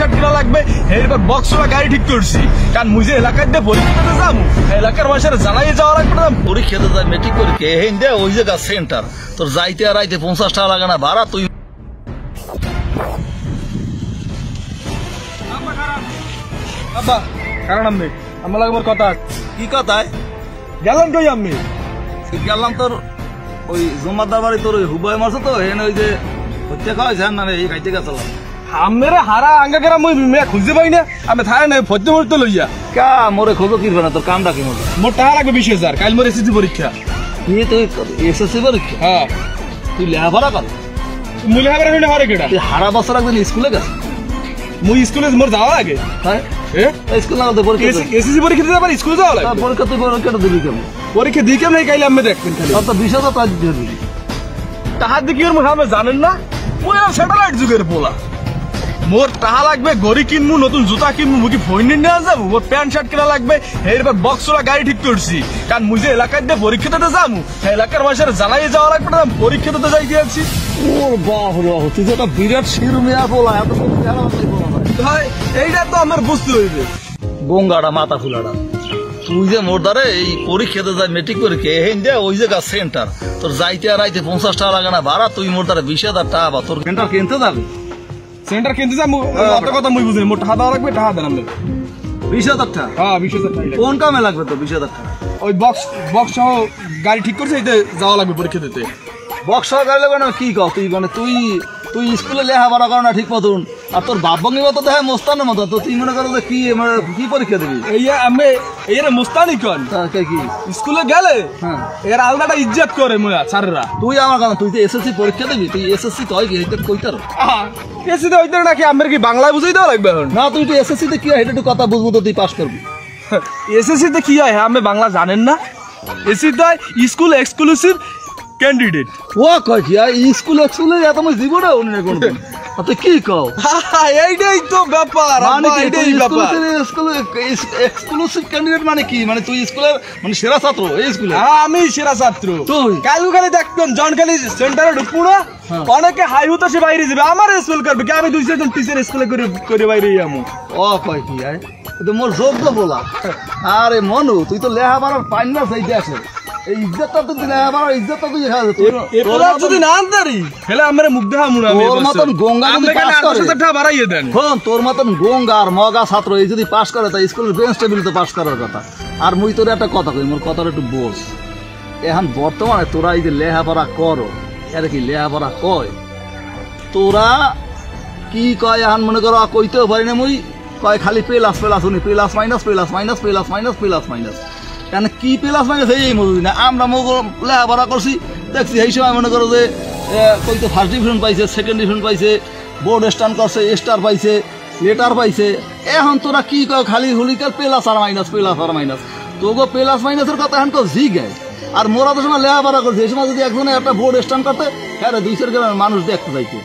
shirt কিনা লাগবে এরপর বক্সওয়ালা গাড়ি ঠিক করছি কারণ মুই যে এলাকায় দিয়ে পরীক্ষাতে যাবো এলাকার মানুষের জানাই যাওয়া লাগবে না পরীক্ষাতে যাই মেট্রিক পরীক্ষা হেন দে ওই জায়গা সেন্টার তোর যাইতে আর আইতে 50 টাকা লাগে না ভাড়া তুই আব্বা কারণ আমি আমার লাগবে কথা কি কথায় গেলাম কই আমি গেলাম তোর ওই জমাদার বাড়ি তোর হুবাই মারছে তো হেন ওই যে হত্যা খাওয়া যায় না এই খাইতে গেছিলাম আমেরে হারা আঙ্গা কেরা মুই মেয়া খুঁজে পাই না আমি থাই না ফজ্জে মরতে লইয়া কা মোরে খোঁজো কিরবে না তোর কামটা কি মোর মোর টাকা লাগবে 20,000 কাল মোর এসএসসি পরীক্ষা তুই তুই এসএসসি পরীক্ষা হ্যাঁ তুই লেখাপড়া কর মুই লেখাপড়া করি না হারে কেডা তুই হারা বছর একদিন স্কুলে গেছ মুই স্কুলে মোর যাওয়া লাগে হ্যাঁ স্কুল না পরীক্ষা এসএসসি পরীক্ষা দিতে পারি স্কুলে যাওয়া লাগে পরীক্ষা তুই পরীক্ষাটা দিবি কেমন পরীক্ষা দিই কেমন কাইলে আমি দেখবেন খালি তো 20,000 টাকা দিবি টাকা দিয়ে কি ওর মুখে জানেন না মুই আর স্যাটেলাইট যুগের পোলা মোর টাকা লাগবে ঘড়ি কিনবো নতুন জুতা কিনবো মুখি ফোন নিয়ে যাবো মোর প্যান্ট শার্ট কিনা লাগবে এরপর বক্সওয়ালা গাড়ি ঠিক করছি কারণ মুই যে এলাকায় দিয়ে পরীক্ষাতে যাবো এলাকার মানুষের জানাই যাওয়া লাগবে না পরীক্ষাতে তো যাইতে আছি ওর বাপ রে তুই যে একটা বিরাট শিরমিয়া বলা এত ভাই এইটা তো আমার বুঝতে হইবে গঙ্গাটা মাথা ফুলাটা তুই যে মোর দ্বারে এই পরীক্ষাতে যাই মেট্রিক পরীক্ষা হেন দে ওই জায়গা সেন্টার তোর যাইতে আর আইতে 50 টাকা লাগে না ভাড়া তুই মোর দ্বারা 20,000 টাকা বা তোর সেন্টার কিনতে যাবি সেন্টার কিনতে যা আপনার কথা মুই বুঝি মোর টাকা দেওয়া লাগবে টাকা দেন আমি 20,000 টাকা হ্যাঁ 20,000 টাকা কোন কামে লাগবে তো 20,000 টাকা ওই বক্স সহ গাড়ি ঠিক করছে এতে যাওয়া লাগবে পরীক্ষা দিতে বক্স গাড়ি লাগবে না কি কও তুই মানে তুই স্কুলে লেখাপড়া করো না ঠিক মতন আর তোর বাপ ভঙ্গি মতো দেখে মোস্তানের মতো তো তুই মনে করো যে কি মানে কি পরীক্ষা দিবি আমি এর মোস্তানি কন কি স্কুলে গেলে হ্যাঁ এর আলাদাটা ইজ্জত করে মোয়া স্যাররা তুই আমার কারণ তুই তো এসএসসি পরীক্ষা দিবি তুই এসএসসি তো হয় কি এটা কইতার এসএসসি তো হইতে নাকি আমার কি বাংলায় বুঝাই দেওয়া লাগবে এখন না তুই তো এসএসসি তে কি হয় এটা একটু কথা বুঝবো তো তুই পাস করবি এসএসসি তে কি হয় হ্যাঁ আমি বাংলা জানেন না এসএসসি তো স্কুল এক্সক্লুসিভ ক্যান্ডিডেট ও কয় কি স্কুল এত মই দিব না অন্য কোন তুই কি কও এইটাই তো ব্যাপার মানে কি এইটাই ব্যাপার স্কুল এক্সক্লুসিভ ক্যান্ডিডেট মানে কি মানে তুই স্কুলের মানে সেরা ছাত্র এই স্কুলে আমি সেরা ছাত্র তুই কালু খালি দেখবেন জন খালি সেন্টারে ঢুকবো না অনেকে হাই হুতাশে বাইরে যাবে আমার স্কুল করবে কি আমি 2-4 টিচার স্কুলে করে বাইরে যাবো ও কয় কি তো মোর যোগ্য বলা আরে মনু তুই তো লেখাপড়ার পাইন না সেই দেশে এই ইজ্জতটা তো লেখাপড়ার ইজ্জতটা তুই এরপর যদি না আনতারি হেলে আমারে মুখ দেখা মুড়া তোর মতন গঙ্গা যদি পাস করে টাকা বাড়াইয়ে দেন তোর মতন গঙ্গার মগা ছাত্র এই যদি পাস করে তাই স্কুলের বেঞ্চ টেবিল তো পাস করার কথা আর মুই তোর একটা কথা কই মোর কথাটা একটু বোঝ এখন বর্তমানে তোরা এই যে লেখাপড়া করো এর কি লেখাপড়া কয় তোরা কি কয় এখন মনে করো কইতেও পারি না মুই কয় খালি প্লাস উনি প্লাস মাইনাস কেন কি প্লাস মাইনাস এই মজুরি না আমরা লেখাপড়া করছি দেখছি এই সময় মনে করো যে কইতো ফার্স্ট ডিভিশন পাইছে সেকেন্ড ডিভিশন পাইছে বোর্ড স্ট্যান্ড করছে স্টার পাইছে লেটার পাইছে এখন তোরা কি কয় খালি হুলিকার প্লাস আর মাইনাস তোগো প্লাস মাইনাসের কথা এখন কেউ জি গায় আর মোরা তো সময় লেখাপড়া করছে এই সময় যদি একজনে একটা বোর্ড স্ট্যান্ড করতে হ্যাঁ 200 গ্রামের মানুষ দেখতে যাইতো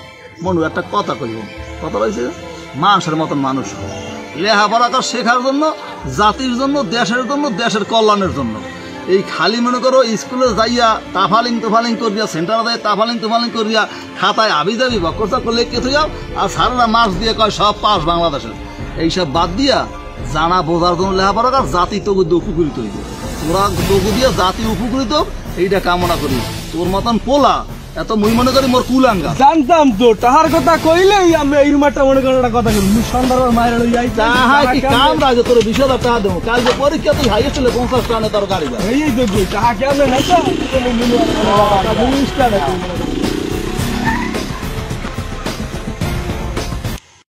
মনু একটা কথা কইব কথা বলছে মানুষের মতন মানুষ লেখাপড়া শেখার জন্য জাতির জন্য দেশের জন্য দেশের কল্যাণের জন্য এই খালি মনে করো স্কুলে যাইয়া তাফালিং করিয়া সেন্টারে যাই তাফালিং করিয়া খাতায় আবি যাবি বকরচা করলে কে থইয়াও আর সারাটা মাস দিয়ে কয় সব পাস বাংলাদেশের এইসব বাদ দিয়া জানা বোঝার জন্য লেখাপড়া কর জাতি তবু উপকৃত হইব তোরা তবু দিয়া জাতি উপকৃত এইটা কামনা করি তোর মতন পোলা এত মুই মনে করি মোর কুলাঙ্গা জানতাম তো তাহার কথা কইলেই আমি এই রুমাটা মনে করি একটা কথা কই মুই সন্ধ্যার মায়ের লই যাই তাহা কি কাম রাজে তোর 20,000 টাকা দেবো কাল যে পরীক্ষা তুই হাইয়েস্ট হলে 50 টাকা তোর গাড়ি এই তো তাহা কেমন না তো